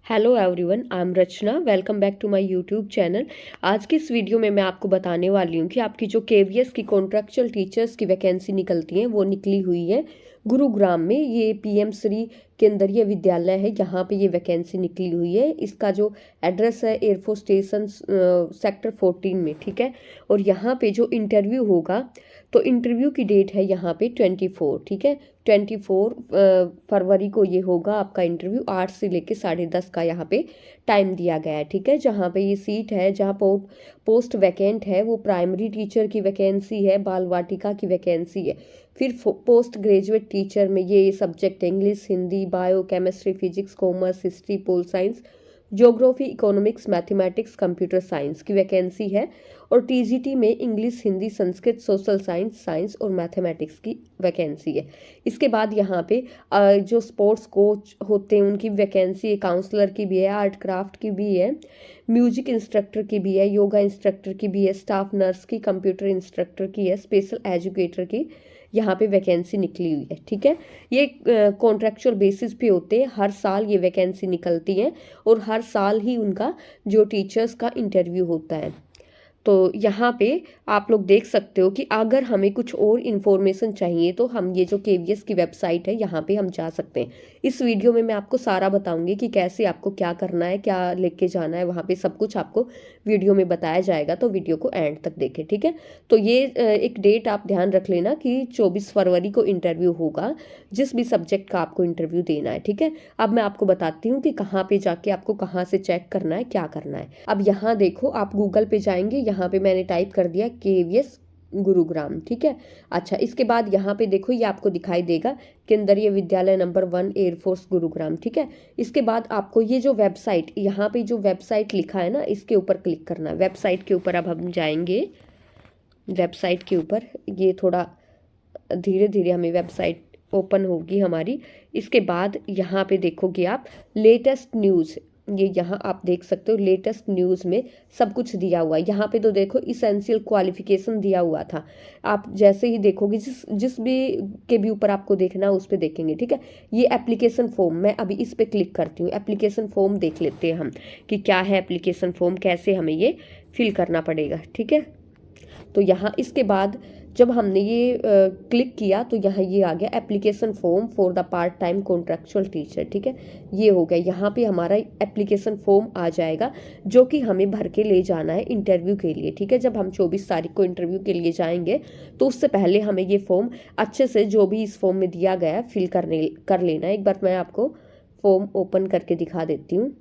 Hello everyone, I am Rachna. Welcome back to my YouTube channel. आज की इस video में मैं आपको बताने वाली हूँ कि आपकी जो केवीएस की कॉन्ट्रेक्चुअल टीचर्स की वैकेंसी निकलती हैं वो निकली हुई है गुरुग्राम में। ये पीएम श्री केंद्रीय विद्यालय है, यहाँ पे ये वैकेंसी निकली हुई है। इसका जो एड्रेस है एयरफोर्स स्टेशन सेक्टर 14 में, ठीक है। और यहाँ पे जो इंटरव्यू होगा तो इंटरव्यू की डेट है यहाँ पे 24, ठीक है। 24 फरवरी को ये होगा आपका इंटरव्यू। 8 से लेके 10:30 का यहाँ पे टाइम दिया गया है, ठीक है। जहाँ पे ये सीट है, जहाँ पोस्ट वैकेंट है, वो प्राइमरी टीचर की वैकेंसी है, बाल वाटिका की वैकेंसी है। फिर पोस्ट ग्रेजुएट टीचर में ये subject English, Hindi, bio, chemistry, physics, commerce, history, pol science, geography, economics, mathematics, computer science की वैकेंसी है। और टीजीटी में English, Hindi, Sanskrit, social science, science और मैथमेटिक्स की वैकेंसी है। इसके बाद यहाँ पे जो स्पोर्ट्स कोच होते हैं उनकी वैकेंसी है, काउंसलर की भी है, आर्ट क्राफ्ट की भी है, म्यूजिक इंस्ट्रक्टर की भी है, योगा इंस्ट्रक्टर की भी है, स्टाफ नर्स की, कंप्यूटर इंस्ट्रक्टर की है, स्पेशल एजुकेटर की यहाँ पे वैकेंसी निकली हुई है, ठीक है। ये कॉन्ट्रेक्चुअल बेसिस पे होते हैं, हर साल ये वैकेंसी निकलती हैं और हर साल ही उनका जो टीचर्स का इंटरव्यू होता है। तो यहाँ पे आप लोग देख सकते हो कि अगर हमें कुछ और इन्फॉर्मेशन चाहिए तो हम ये जो केवीएस की वेबसाइट है यहाँ पे हम जा सकते हैं। इस वीडियो में मैं आपको सारा बताऊंगी कि कैसे आपको क्या करना है, क्या लेके जाना है, वहाँ पे सब कुछ आपको वीडियो में बताया जाएगा। तो वीडियो को एंड तक देखें, ठीक है। तो ये एक डेट आप ध्यान रख लेना कि 24 फरवरी को इंटरव्यू होगा, जिस भी सब्जेक्ट का आपको इंटरव्यू देना है, ठीक है। अब मैं आपको बताती हूँ कि कहाँ पे जाके आपको कहाँ से चेक करना है, क्या करना है। अब यहाँ देखो, आप गूगल पे जाएंगे, यहाँ पे मैंने टाइप कर दिया केवीएस गुरुग्राम, ठीक है। अच्छा, इसके बाद यहाँ पे देखो, ये आपको दिखाई देगा केंद्रीय विद्यालय नंबर 1 एयरफोर्स गुरुग्राम, ठीक है। इसके बाद आपको ये जो वेबसाइट, यहाँ पे जो वेबसाइट लिखा है ना, इसके ऊपर क्लिक करना है। वेबसाइट के ऊपर अब हम जाएंगे, वेबसाइट के ऊपर। ये थोड़ा धीरे धीरे हमें वेबसाइट ओपन होगी हमारी। इसके बाद यहाँ पे देखोगे आप लेटेस्ट न्यूज़, ये यहाँ आप देख सकते हो लेटेस्ट न्यूज़ में सब कुछ दिया हुआ है। यहाँ पे तो देखो इसेंशियल क्वालिफिकेशन दिया हुआ था। आप जैसे ही देखोगे, जिस जिस भी के भी ऊपर आपको देखना है उस पर देखेंगे, ठीक है। ये एप्लीकेशन फॉर्म, मैं अभी इस पे क्लिक करती हूँ। एप्लीकेशन फॉर्म देख लेते हैं हम कि क्या है एप्लीकेशन फॉर्म, कैसे हमें ये फिल करना पड़ेगा, ठीक है। तो यहाँ इसके बाद जब हमने ये क्लिक किया तो यहाँ ये आ गया application form for the part time contractual teacher, ठीक है। ये हो गया, यहाँ पे हमारा एप्लीकेशन फॉर्म आ जाएगा जो कि हमें भर के ले जाना है इंटरव्यू के लिए, ठीक है। जब हम 24 तारीख को इंटरव्यू के लिए जाएंगे तो उससे पहले हमें ये फॉर्म अच्छे से, जो भी इस फॉर्म में दिया गया है, फिल कर लेना है। एक बार मैं आपको फॉर्म ओपन करके दिखा देती हूँ।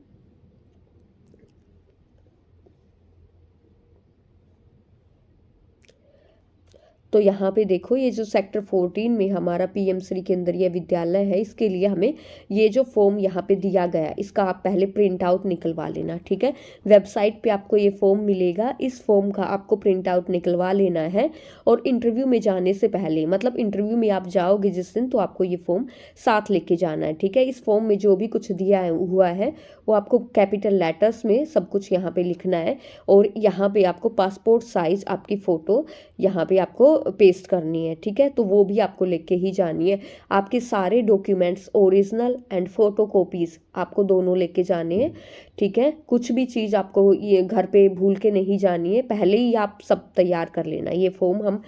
तो यहाँ पे देखो, ये जो सेक्टर 14 में हमारा पीएम श्री केंद्रीय विद्यालय है, इसके लिए हमें ये जो फॉर्म यहाँ पे दिया गया है, इसका आप पहले प्रिंट आउट निकलवा लेना, ठीक है। वेबसाइट पे आपको ये फॉर्म मिलेगा, इस फॉर्म का आपको प्रिंट आउट निकलवा लेना है। और इंटरव्यू में जाने से पहले, मतलब इंटरव्यू में आप जाओगे जिस दिन, तो आपको ये फॉर्म साथ लेके जाना है, ठीक है। इस फॉर्म में जो भी कुछ दिया हुआ है वो आपको कैपिटल लेटर्स में सब कुछ यहाँ पे लिखना है। और यहाँ पे आपको पासपोर्ट साइज आपकी फ़ोटो यहाँ पे आपको पेस्ट करनी है, ठीक है। तो वो भी आपको लेके ही जानी है। आपके सारे documents, original and photo copies आपको दोनों लेके जाने हैं, ठीक है। कुछ भी चीज़ आपको ये घर पे भूल के नहीं जानी है, पहले ही आप सब तैयार कर लेना। ये फॉर्म हम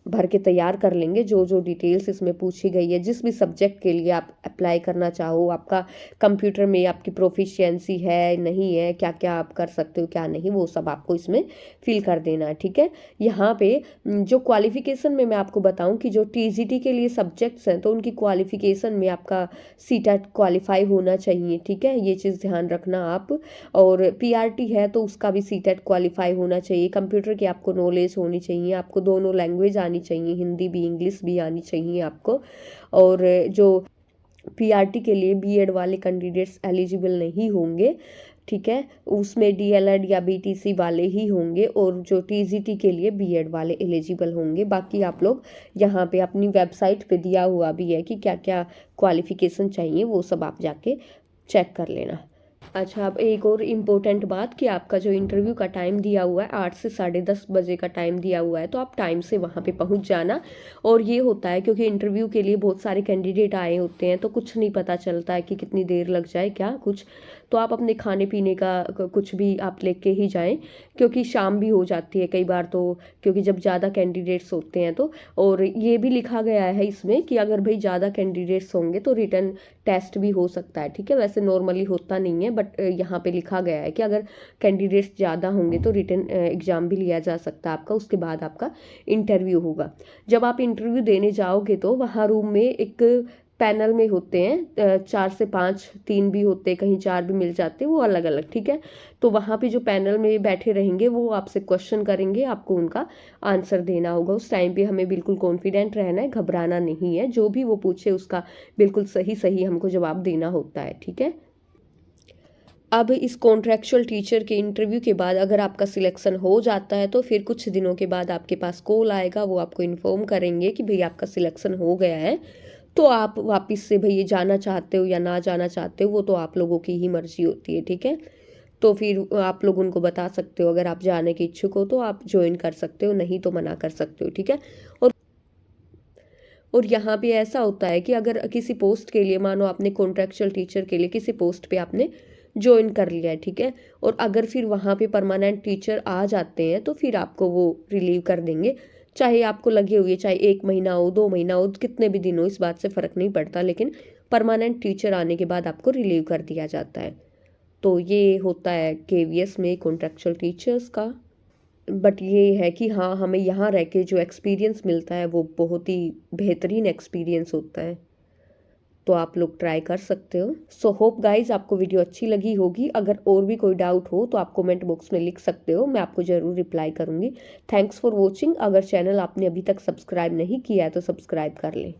भर के तैयार कर लेंगे, जो जो डिटेल्स इसमें पूछी गई है, जिस भी सब्जेक्ट के लिए आप अप्लाई करना चाहो, आपका कंप्यूटर में आपकी प्रोफिशिएंसी है नहीं है, क्या क्या आप कर सकते हो क्या नहीं, वो सब आपको इसमें फिल कर देना है, ठीक है। यहाँ पे जो क्वालिफिकेशन में मैं आपको बताऊं कि जो टीजीटी के लिए सब्जेक्ट्स हैं तो उनकी क्वालिफिकेशन में आपका सीटेट क्वालिफाई होना चाहिए, ठीक है। ये चीज़ ध्यान रखना आप। और पीआरटी है तो उसका भी सीटेट क्वालिफाई होना चाहिए। कंप्यूटर की आपको नॉलेज होनी चाहिए, आपको दोनों लैंग्वेज आनी चाहिए, हिंदी भी इंग्लिश भी आनी चाहिए आपको। और जो पीआरटी के लिए बीएड वाले कैंडिडेट्स एलिजिबल नहीं होंगे, ठीक है, उसमें डीएलएड या बीटीसी वाले ही होंगे। और जो टीजीटी के लिए बीएड वाले एलिजिबल होंगे। बाकी आप लोग यहाँ पे अपनी वेबसाइट पे दिया हुआ भी है कि क्या क्या क्वालिफिकेशन चाहिए, वो सब आप जाके चेक कर लेना। अच्छा, अब एक और इम्पोर्टेंट बात कि आपका जो इंटरव्यू का टाइम दिया हुआ है 8 से 10:30 बजे का टाइम दिया हुआ है, तो आप टाइम से वहाँ पे पहुँच जाना। और ये होता है क्योंकि इंटरव्यू के लिए बहुत सारे कैंडिडेट आए होते हैं, तो कुछ नहीं पता चलता है कि कितनी देर लग जाए क्या कुछ। तो आप अपने खाने पीने का कुछ भी आप लेके ही जाएं, क्योंकि शाम भी हो जाती है कई बार तो, क्योंकि जब ज़्यादा कैंडिडेट्स होते हैं तो। और ये भी लिखा गया है इसमें कि अगर भाई ज़्यादा कैंडिडेट्स होंगे तो रिटर्न टेस्ट भी हो सकता है, ठीक है। वैसे नॉर्मली होता नहीं है, बट यहाँ पे लिखा गया है कि अगर कैंडिडेट्स ज़्यादा होंगे तो रिटर्न एग्ज़ाम भी लिया जा सकता है आपका, उसके बाद आपका इंटरव्यू होगा। जब आप इंटरव्यू देने जाओगे तो वहाँ रूम में एक पैनल में होते हैं 4 से 5, 3 भी होते हैं, कहीं 4 भी मिल जाते हैं, वो अलग अलग, ठीक है। तो वहाँ पे जो पैनल में बैठे रहेंगे वो आपसे क्वेश्चन करेंगे, आपको उनका आंसर देना होगा। उस टाइम पे हमें बिल्कुल कॉन्फिडेंट रहना है, घबराना नहीं है, जो भी वो पूछे उसका बिल्कुल सही सही हमको जवाब देना होता है, ठीक है। अब इस कॉन्ट्रेक्चुअल टीचर के इंटरव्यू के बाद अगर आपका सिलेक्शन हो जाता है तो फिर कुछ दिनों के बाद आपके पास कॉल आएगा, वो आपको इन्फॉर्म करेंगे कि भाई आपका सिलेक्शन हो गया है। तो आप वापस से भाई ये जाना चाहते हो या ना जाना चाहते हो, वो तो आप लोगों की ही मर्जी होती है, ठीक है। तो फिर आप लोग उनको बता सकते हो, अगर आप जाने के इच्छुक हो तो आप ज्वाइन कर सकते हो, नहीं तो मना कर सकते हो, ठीक है। और और यहाँ पे ऐसा होता है कि अगर किसी पोस्ट के लिए, मानो आपने कॉन्ट्रेक्चुअल टीचर के लिए किसी पोस्ट पे आपने ज्वाइन कर लिया है, ठीक है, और अगर फिर वहाँ पे परमानेंट टीचर आ जाते हैं तो फिर आपको वो रिलीव कर देंगे। चाहे आपको लगे हुए, चाहे 1 महीना हो, 2 महीना हो, कितने भी दिन हो, इस बात से फ़र्क नहीं पड़ता, लेकिन परमानेंट टीचर आने के बाद आपको रिलीव कर दिया जाता है। तो ये होता है केवीएस में कॉन्ट्रेक्चुअल टीचर्स का। बट ये है कि हाँ, हमें यहाँ रह के जो एक्सपीरियंस मिलता है वो बहुत ही बेहतरीन एक्सपीरियंस होता है। तो आप लोग ट्राई कर सकते हो। सो होप गाइज आपको वीडियो अच्छी लगी होगी। अगर और भी कोई डाउट हो तो आप कमेंट बॉक्स में लिख सकते हो, मैं आपको ज़रूर रिप्लाई करूँगी। Thanks for watching. अगर चैनल आपने अभी तक सब्सक्राइब नहीं किया है तो सब्सक्राइब कर लें।